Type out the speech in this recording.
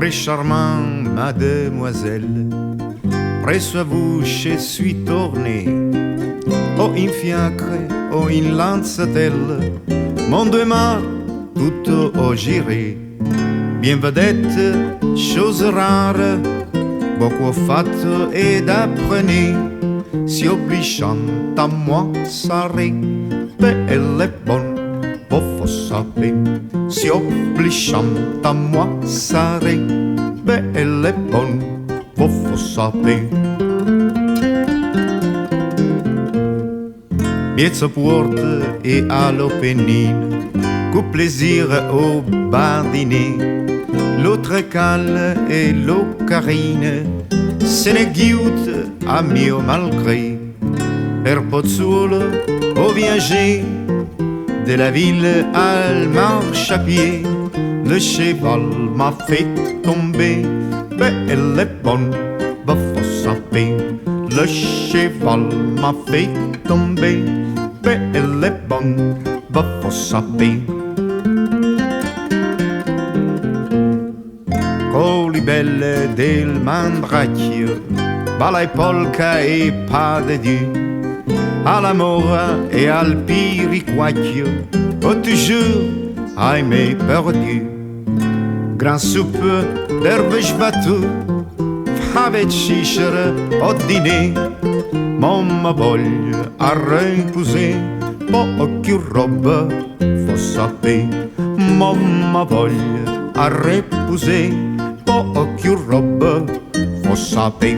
très charmant, mademoiselle. Presso a vous, je suis tourné. Oh, in fiacre, oh, in lanzatelle, mon deux mains, tout au giré. Bien vedette, chose rare, beaucoup fatto ed apprenez. Si obligeant à moi, sarei belle et bonne, vous savez. Si obligeant à moi, sarei belle et bonne, vous savez. Miezza porte et à l'openine, qu'au plaisir au bardiner. L'autre cale et l'eau carine, se ne ghiute a mio malgré. Per Pozzuolo, au viager, de la ville al marchepied, le cheval m'a fait tomber, belle et bonne, vous savez. Le cheval m'a fait tomber, belle et bonne, vous savez. Colibelle del Mandracchio, balla e polka e pas de Dieu, à la mora et al piriquacchio, oh toujours aimé perdu. Grand soupe d'herbes battue, avec cicere au dîner, mamma voglia a reposer, poche robe, faut saper. Mamma voglia a reposer, poche robe, faut saper.